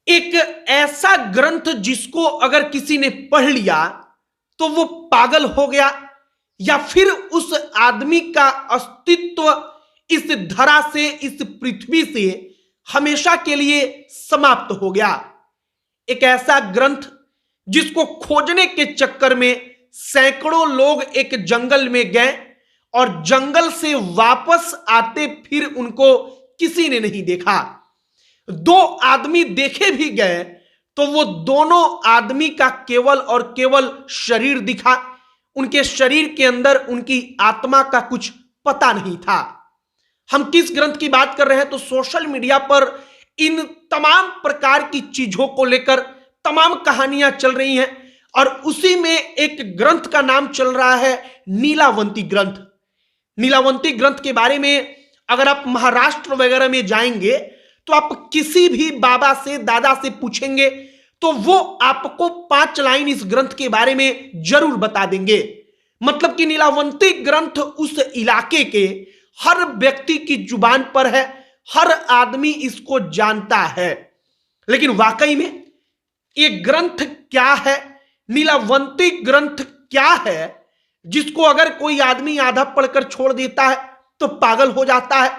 एक ऐसा ग्रंथ जिसको अगर किसी ने पढ़ लिया तो वो पागल हो गया, या फिर उस आदमी का अस्तित्व इस धरा से, इस पृथ्वी से हमेशा के लिए समाप्त हो गया। एक ऐसा ग्रंथ जिसको खोजने के चक्कर में सैकड़ों लोग एक जंगल में गए और जंगल से वापस आते फिर उनको किसी ने नहीं देखा। दो आदमी देखे भी गए तो वो दोनों आदमी का केवल और केवल शरीर दिखा, उनके शरीर के अंदर उनकी आत्मा का कुछ पता नहीं था। हम किस ग्रंथ की बात कर रहे हैं? तो सोशल मीडिया पर इन तमाम प्रकार की चीजों को लेकर तमाम कहानियां चल रही हैं और उसी में एक ग्रंथ का नाम चल रहा है नीलावंती ग्रंथ। नीलावंती ग्रंथ के बारे में अगर आप महाराष्ट्र वगैरह में जाएंगे तो आप किसी भी बाबा से, दादा से पूछेंगे तो वो आपको 5 लाइन इस ग्रंथ के बारे में जरूर बता देंगे। मतलब कि नीलावंती ग्रंथ उस इलाके के हर व्यक्ति की जुबान पर है, हर आदमी इसको जानता है। लेकिन वाकई में ये ग्रंथ क्या है, नीलावंती ग्रंथ क्या है, जिसको अगर कोई आदमी आधा पढ़कर छोड़ देता है तो पागल हो जाता है,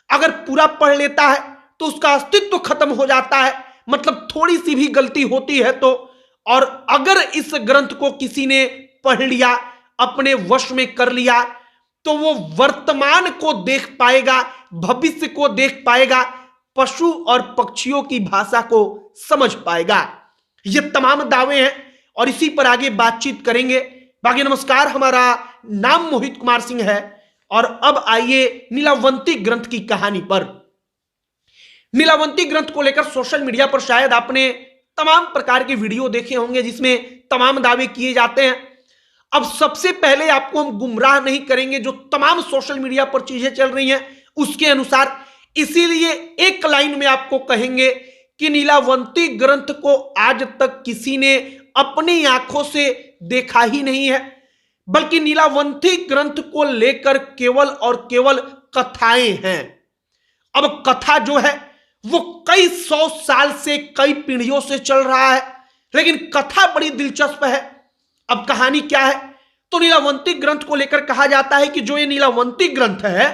अगर पूरा पढ़ लेता है तो उसका अस्तित्व खत्म हो जाता है, मतलब थोड़ी सी भी गलती होती है तो। और अगर इस ग्रंथ को किसी ने पढ़ लिया, अपने वश में कर लिया, तो वो वर्तमान को देख पाएगा, भविष्य को देख पाएगा, पशु और पक्षियों की भाषा को समझ पाएगा। ये तमाम दावे हैं और इसी पर आगे बातचीत करेंगे। बाकी नमस्कार, हमारा नाम मोहित कुमार सिंह है और अब आइए नीलावंती ग्रंथ की कहानी पर। नीलावंती ग्रंथ को लेकर सोशल मीडिया पर शायद आपने तमाम प्रकार के वीडियो देखे होंगे जिसमें तमाम दावे किए जाते हैं। अब सबसे पहले आपको हम गुमराह नहीं करेंगे, जो तमाम सोशल मीडिया पर चीजें चल रही हैं उसके अनुसार, इसीलिए एक लाइन में आपको कहेंगे कि नीलावंती ग्रंथ को आज तक किसी ने अपनी आंखों से देखा ही नहीं है, बल्कि नीलावंती ग्रंथ को लेकर केवल और केवल कथाएं हैं। अब कथा जो है वो कई 100 साल से, कई पीढ़ियों से चल रहा है, लेकिन कथा बड़ी दिलचस्प है। अब कहानी क्या है? तो नीलावंती ग्रंथ को लेकर कहा जाता है कि जो ये नीलावंती ग्रंथ है,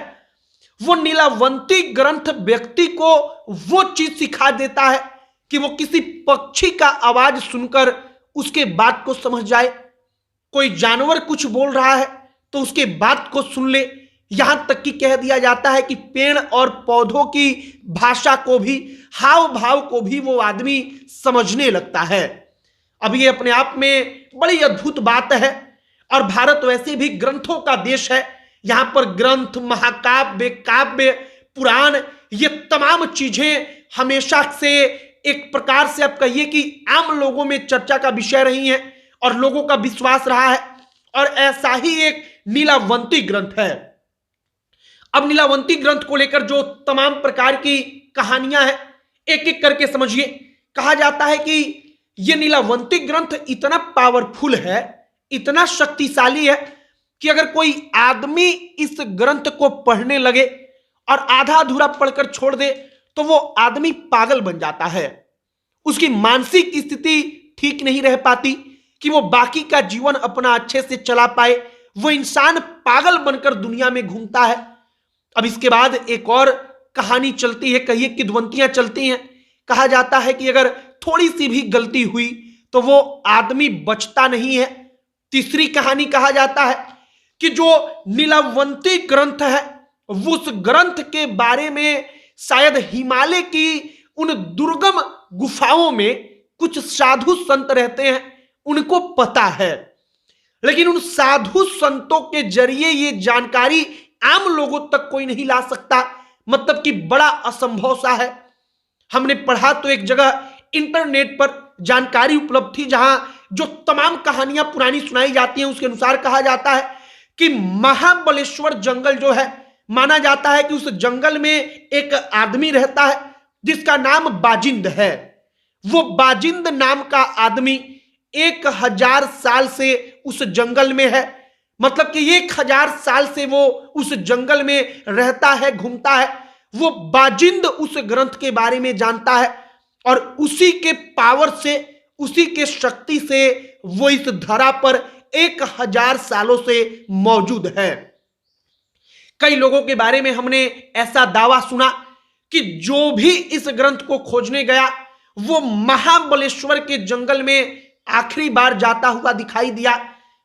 वो नीलावंती ग्रंथ व्यक्ति को वो चीज सिखा देता है कि वो किसी पक्षी का आवाज सुनकर उसके बात को समझ जाए, कोई जानवर कुछ बोल रहा है तो उसके बात को सुन ले, यहां तक कि कह दिया जाता है कि पेड़ और पौधों की भाषा को भी, हाव भाव को भी वो आदमी समझने लगता है। अब ये अपने आप में बड़ी अद्भुत बात है और भारत वैसे भी ग्रंथों का देश है। यहां पर ग्रंथ, महाकाव्य, काव्य, पुराण, ये तमाम चीजें हमेशा से एक प्रकार से आप कहिए कि आम लोगों में चर्चा का विषय रही हैं और लोगों का विश्वास रहा है, और ऐसा ही एक नीलावंती ग्रंथ है। अब नीलावंती ग्रंथ को लेकर जो तमाम प्रकार की कहानियां हैं, एक एक करके समझिए। कहा जाता है कि यह नीलावंती ग्रंथ इतना पावरफुल है, इतना शक्तिशाली है कि अगर कोई आदमी इस ग्रंथ को पढ़ने लगे और आधा अधूरा पढ़कर छोड़ दे तो वो आदमी पागल बन जाता है। उसकी मानसिक स्थिति ठीक नहीं रह पाती कि वो बाकी का जीवन अपना अच्छे से चला पाए, वो इंसान पागल बनकर दुनिया में घूमता है। अब इसके बाद एक और कहानी चलती है, कहिए किद्वंतियां चलती हैं। कहा जाता है कि अगर थोड़ी सी भी गलती हुई तो वो आदमी बचता नहीं है। तीसरी कहानी कहा जाता है कि जो नीलावंती ग्रंथ है, उस ग्रंथ के बारे में शायद हिमालय की उन दुर्गम गुफाओं में कुछ साधु संत रहते हैं, उनको पता है, लेकिन उन साधु संतों के जरिए ये जानकारी आम लोगों तक कोई नहीं ला सकता। मतलब कि बड़ा असंभव सा है। हमने पढ़ा तो एक जगह इंटरनेट पर जानकारी उपलब्ध थी, जहां जो तमाम कहानियां पुरानी सुनाई जाती हैं उसके अनुसार कहा जाता है कि महाबलेश्वर जंगल जो है, माना जाता है कि उस जंगल में एक आदमी रहता है जिसका नाम बाजिंद है। वो बाजिंद नाम का आदमी 1000 साल से उस जंगल में है। मतलब कि 1000 साल से वो उस जंगल में रहता है, घूमता है। वो बाजिंद उस ग्रंथ के बारे में जानता है और उसी के पावर से, उसी के शक्ति से वो इस धरा पर 1000 सालों से मौजूद है। कई लोगों के बारे में हमने ऐसा दावा सुना कि जो भी इस ग्रंथ को खोजने गया वो महाबलेश्वर के जंगल में आखिरी बार जाता हुआ दिखाई दिया,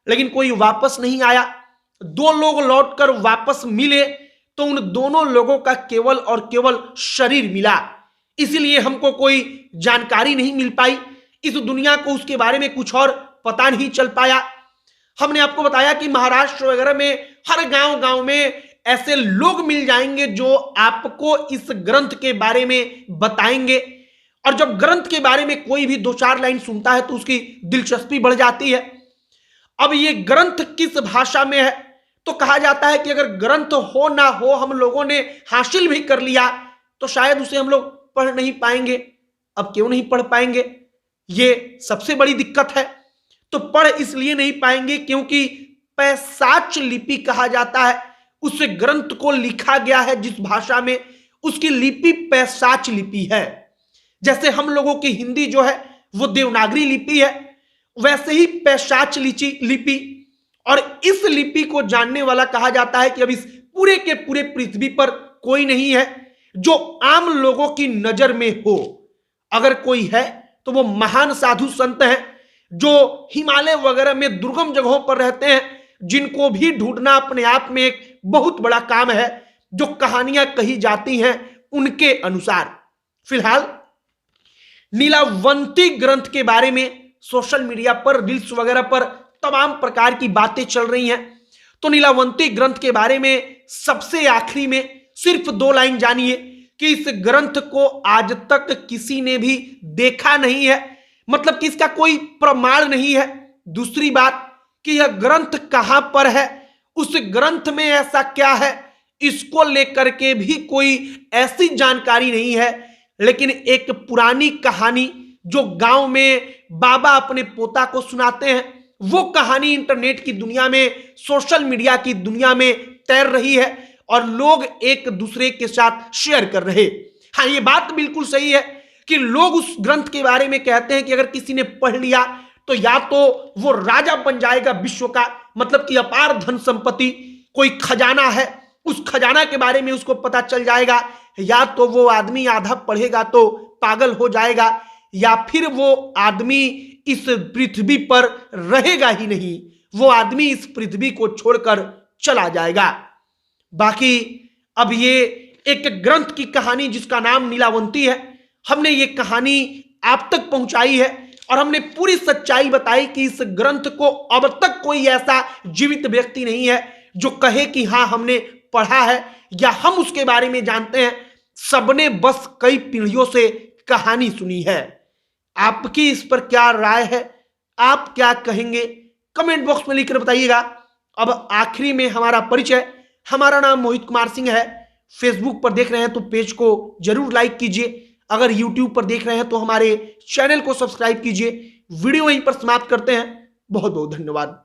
लेकिन कोई वापस नहीं आया। 2 लोग लौटकर वापस मिले तो उन दोनों लोगों का केवल और केवल शरीर मिला, इसलिए हमको कोई जानकारी नहीं मिल पाई। इस दुनिया को उसके बारे में कुछ और पता नहीं चल पाया। हमने आपको बताया कि महाराष्ट्र वगैरह में हर गांव में ऐसे लोग मिल जाएंगे जो आपको इस ग्रंथ के बारे में बताएंगे, और जब ग्रंथ के बारे में कोई भी 2-4 लाइन सुनता है तो उसकी दिलचस्पी बढ़ जाती है। अब ये ग्रंथ किस भाषा में है, तो कहा जाता है कि अगर ग्रंथ हो ना हो, हम लोगों ने हासिल भी कर लिया तो शायद उसे हम लोग पढ़ नहीं पाएंगे। अब क्यों नहीं पढ़ पाएंगे, ये सबसे बड़ी दिक्कत है। तो पढ़ इसलिए नहीं पाएंगे क्योंकि पैशाच लिपि कहा जाता है उस ग्रंथ को लिखा गया है जिस भाषा में, उसकी लिपि पैशाच लिपि है। जैसे हम लोगों की हिंदी जो है वो देवनागरी लिपि है, वैसे ही पैशाच लिपि, और इस लिपि को जानने वाला कहा जाता है कि अब इस पूरे के पूरे पृथ्वी पर कोई नहीं है जो आम लोगों की नजर में हो। अगर कोई है तो वो महान साधु संत हैं जो हिमालय वगैरह में दुर्गम जगहों पर रहते हैं, जिनको भी ढूंढना अपने आप में एक बहुत बड़ा काम है, जो कहानियां कही जाती हैं उनके अनुसार। फिलहाल नीलावंती ग्रंथ के बारे में सोशल मीडिया पर, रील्स वगैरह पर तमाम प्रकार की बातें चल रही हैं। तो नीलावंती ग्रंथ के बारे में सबसे आखिरी में सिर्फ 2 लाइन जानिए कि इस ग्रंथ को आज तक किसी ने भी देखा नहीं है, मतलब कि इसका कोई प्रमाण नहीं है। दूसरी बात कि यह ग्रंथ कहां पर है, उस ग्रंथ में ऐसा क्या है, इसको लेकर के भी कोई ऐसी जानकारी नहीं है। लेकिन एक पुरानी कहानी जो गांव में बाबा अपने पोता को सुनाते हैं, वो कहानी इंटरनेट की दुनिया में, सोशल मीडिया की दुनिया में तैर रही है और लोग एक दूसरे के साथ शेयर कर रहे। हाँ, ये बात बिल्कुल सही है कि लोग उस ग्रंथ के बारे में कहते हैं कि अगर किसी ने पढ़ लिया तो या तो वो राजा बन जाएगा विश्व का, मतलब कि अपार धन संपत्ति, कोई खजाना है उस खजाना के बारे में उसको पता चल जाएगा, या तो वो आदमी आधा पढ़ेगा तो पागल हो जाएगा, या फिर वो आदमी इस पृथ्वी पर रहेगा ही नहीं, वो आदमी इस पृथ्वी को छोड़कर चला जाएगा। बाकी अब ये एक ग्रंथ की कहानी जिसका नाम नीलावंती है, हमने ये कहानी आप तक पहुंचाई है और हमने पूरी सच्चाई बताई कि इस ग्रंथ को अब तक कोई ऐसा जीवित व्यक्ति नहीं है जो कहे कि हाँ हमने पढ़ा है या हम उसके बारे में जानते हैं। सबने बस कई पीढ़ियों से कहानी सुनी है। आपकी इस पर क्या राय है, आप क्या कहेंगे, कमेंट बॉक्स में लिखकर बताइएगा। अब आखिरी में हमारा परिचय, हमारा नाम मोहित कुमार सिंह है। फेसबुक पर देख रहे हैं तो पेज को जरूर लाइक कीजिए, अगर यूट्यूब पर देख रहे हैं तो हमारे चैनल को सब्सक्राइब कीजिए। वीडियो यहीं पर समाप्त करते हैं। बहुत बहुत धन्यवाद।